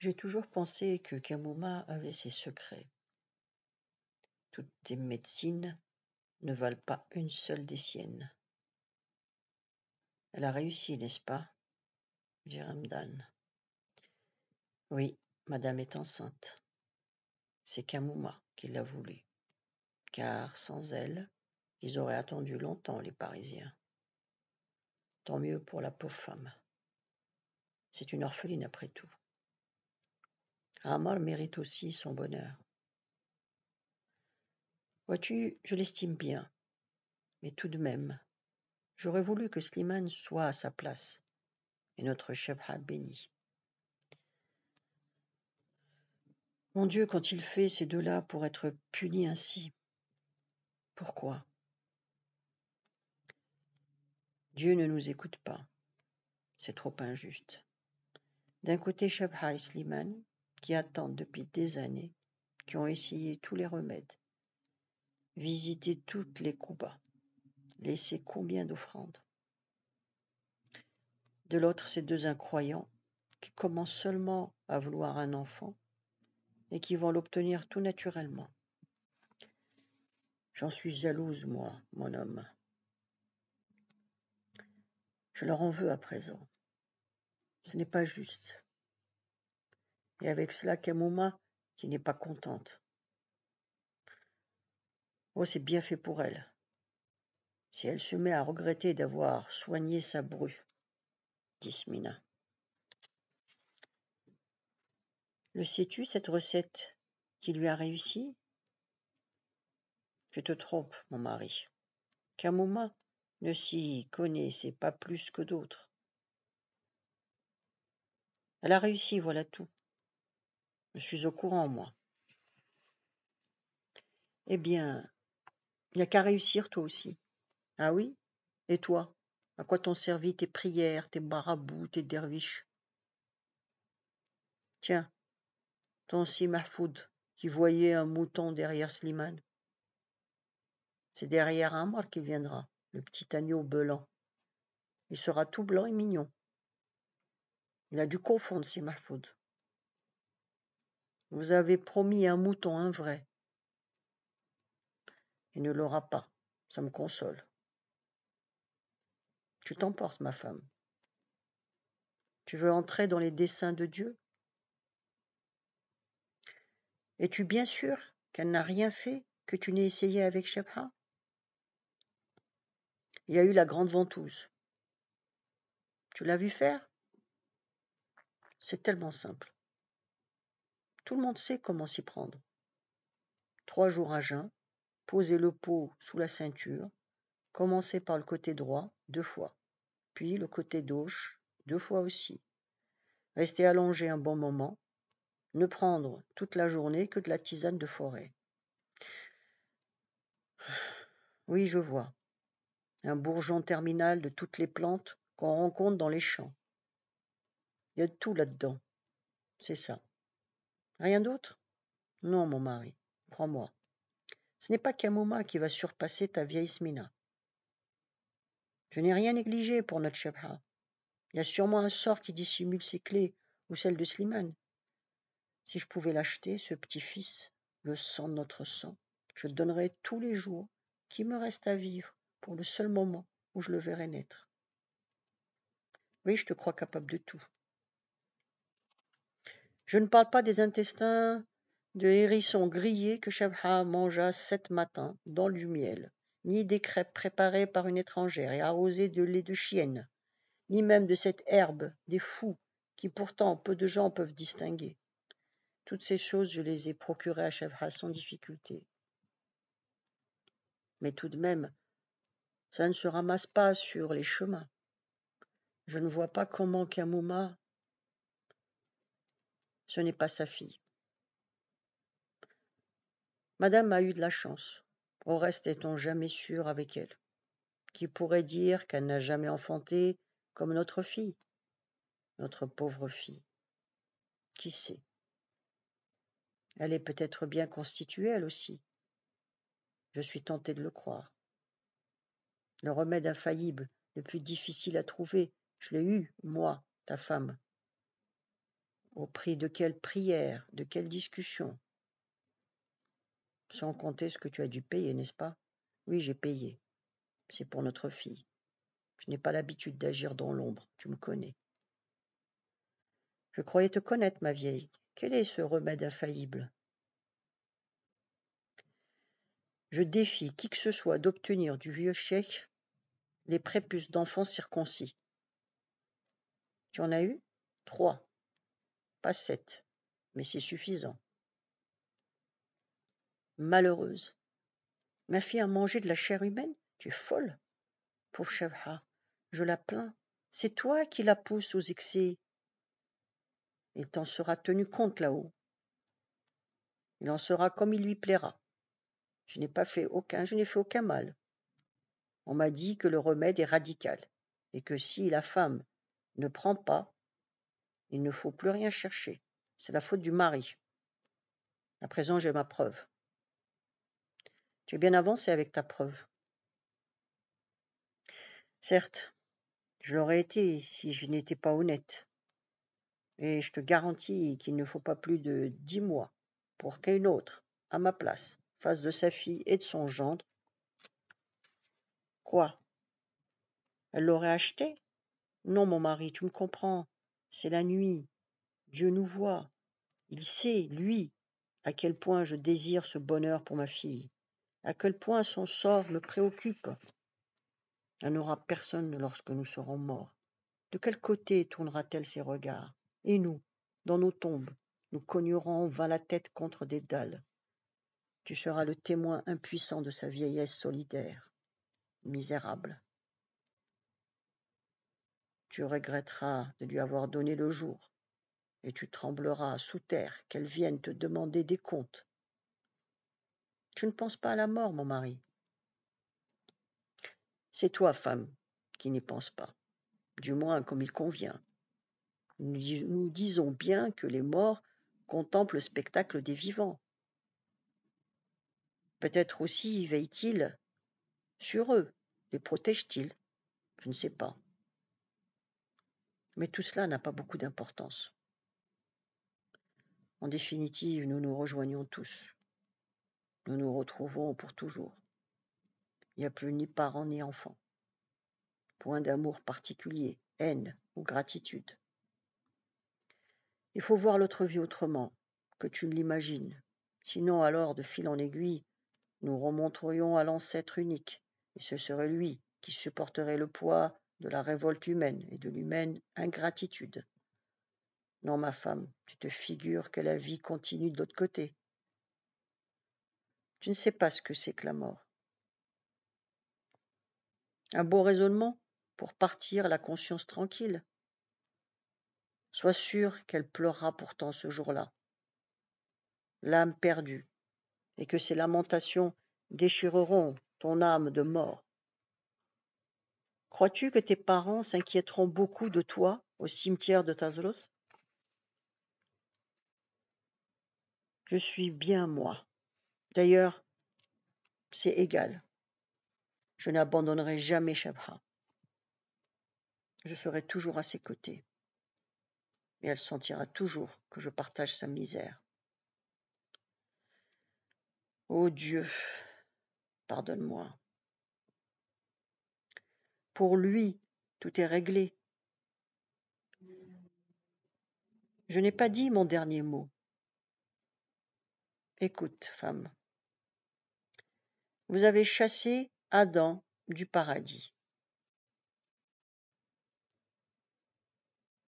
J'ai toujours pensé que Kamuma avait ses secrets. Toutes tes médecines ne valent pas une seule des siennes. Elle a réussi, n'est-ce pas, dit Ramdan. Oui, madame est enceinte. C'est Kamuma qui l'a voulu, car sans elle, ils auraient attendu longtemps, les Parisiens. Tant mieux pour la pauvre femme. C'est une orpheline après tout. Amal mérite aussi son bonheur. Vois-tu, je l'estime bien, mais tout de même, j'aurais voulu que Slimane soit à sa place, et notre Chebha béni. Mon Dieu, quand il fait ces deux-là pour être punis ainsi, pourquoi? Dieu ne nous écoute pas, c'est trop injuste. D'un côté, Chebha et Slimane, qui attendent depuis des années, qui ont essayé tous les remèdes, visité toutes les Koubas, laissé combien d'offrandes. De l'autre, ces deux incroyants, qui commencent seulement à vouloir un enfant et qui vont l'obtenir tout naturellement. J'en suis jalouse, moi, mon homme. Je leur en veux à présent. Ce n'est pas juste. Et avec cela, Kamuma, qui n'est pas contente. Oh, c'est bien fait pour elle. Si elle se met à regretter d'avoir soigné sa bru, dit Smina. Le sais-tu, cette recette qui lui a réussi? Je te trompe, mon mari. Kamuma ne s'y connaissait pas plus que d'autres. Elle a réussi, voilà tout. Je suis au courant, moi. Eh bien, il n'y a qu'à réussir, toi aussi. Ah oui? Et toi? À quoi t'ont servi tes prières, tes marabouts, tes derviches? Tiens, ton si Mahfoud, qui voyait un mouton derrière Slimane. C'est derrière Ammar qu'il viendra, le petit agneau beulant. Il sera tout blanc et mignon. Il a dû confondre si Mahfoud. Vous avez promis un mouton, un vrai. Il ne l'aura pas, ça me console. Tu t'emportes, ma femme. Tu veux entrer dans les desseins de Dieu? Es-tu bien sûr qu'elle n'a rien fait que tu n'aies essayé avec Shebha? Il y a eu la grande ventouse. Tu l'as vu faire? C'est tellement simple. Tout le monde sait comment s'y prendre. 3 jours à jeun, poser le pot sous la ceinture, commencer par le côté droit 2 fois, puis le côté gauche 2 fois aussi. Rester allongé un bon moment, ne prendre toute la journée que de la tisane de forêt. Oui, je vois. Un bourgeon terminal de toutes les plantes qu'on rencontre dans les champs. Il y a de tout là-dedans. C'est ça. Rien d'autre? Non, mon mari, crois-moi. Ce n'est pas Kamuma qui va surpasser ta vieille Smina. Je n'ai rien négligé pour notre Chebha. Il y a sûrement un sort qui dissimule ses clés ou celles de Slimane. Si je pouvais l'acheter, ce petit-fils, le sang de notre sang, je le donnerais tous les jours qui me reste à vivre pour le seul moment où je le verrai naître. Oui, je te crois capable de tout. Je ne parle pas des intestins de hérisson grillés que Chebha mangea 7 matins dans du miel, ni des crêpes préparées par une étrangère et arrosées de lait de chienne, ni même de cette herbe des fous qui pourtant peu de gens peuvent distinguer. Toutes ces choses, je les ai procurées à Chebha sans difficulté. Mais tout de même, ça ne se ramasse pas sur les chemins. Je ne vois pas comment Kamuma, ce n'est pas sa fille. Madame a eu de la chance. Au reste, est-on jamais sûr avec elle? Qui pourrait dire qu'elle n'a jamais enfanté comme notre fille, notre pauvre fille? Qui sait? Elle est peut-être bien constituée, elle aussi. Je suis tentée de le croire. Le remède infaillible, le plus difficile à trouver, je l'ai eu, moi, ta femme. Au prix de quelle prière, de quelle discussion? Sans compter ce que tu as dû payer, n'est-ce pas? Oui, j'ai payé. C'est pour notre fille. Je n'ai pas l'habitude d'agir dans l'ombre, tu me connais. Je croyais te connaître, ma vieille. Quel est ce remède infaillible? Je défie qui que ce soit d'obtenir du vieux cheikh les prépuces d'enfants circoncis. Tu en as eu? 3, pas 7, mais c'est suffisant. Malheureuse. Ma fille a mangé de la chair humaine? Tu es folle. Pauvre Shabha, je la plains. C'est toi qui la pousse aux excès. Il t'en sera tenu compte là-haut. Il en sera comme il lui plaira. Je n'ai fait aucun mal. On m'a dit que le remède est radical et que si la femme ne prend pas, il ne faut plus rien chercher. C'est la faute du mari. À présent, j'ai ma preuve. Tu es bien avancé avec ta preuve. Certes, je l'aurais été si je n'étais pas honnête. Et je te garantis qu'il ne faut pas plus de 10 mois pour qu'une autre, à ma place, fasse de sa fille et de son gendre. Quoi? Elle l'aurait acheté? Non, mon mari, tu me comprends. C'est la nuit. Dieu nous voit. Il sait, lui, à quel point je désire ce bonheur pour ma fille, à quel point son sort me préoccupe. Elle n'aura personne lorsque nous serons morts. De quel côté tournera-t-elle ses regards? Et nous, dans nos tombes, nous cognerons en vain la tête contre des dalles. Tu seras le témoin impuissant de sa vieillesse solidaire. Misérable. Tu regretteras de lui avoir donné le jour, et tu trembleras sous terre qu'elle vienne te demander des comptes. Tu ne penses pas à la mort, mon mari. C'est toi, femme, qui n'y penses pas, du moins comme il convient. Nous disons bien que les morts contemplent le spectacle des vivants. Peut-être aussi veille-t-il sur eux, les protège-t-il, je ne sais pas. Mais tout cela n'a pas beaucoup d'importance. En définitive, nous nous rejoignons tous. Nous nous retrouvons pour toujours. Il n'y a plus ni parents ni enfants. Point d'amour particulier, haine ou gratitude. Il faut voir l'autre vie autrement, que tu ne l'imagines. Sinon, alors, de fil en aiguille, nous remonterions à l'ancêtre unique, et ce serait lui qui supporterait le poids de la révolte humaine et de l'humaine ingratitude. Non, ma femme, tu te figures que la vie continue de l'autre côté. Tu ne sais pas ce que c'est que la mort. Un beau raisonnement pour partir la conscience tranquille. Sois sûr qu'elle pleurera pourtant ce jour-là, l'âme perdue, et que ses lamentations déchireront ton âme de mort. Crois-tu que tes parents s'inquiéteront beaucoup de toi au cimetière de Tazlos? Je suis bien moi. D'ailleurs, c'est égal. Je n'abandonnerai jamais Shabha. Je serai toujours à ses côtés. Et elle sentira toujours que je partage sa misère. Ô Dieu, pardonne-moi. Pour lui, tout est réglé. Je n'ai pas dit mon dernier mot. Écoute, femme. Vous avez chassé Adam du paradis.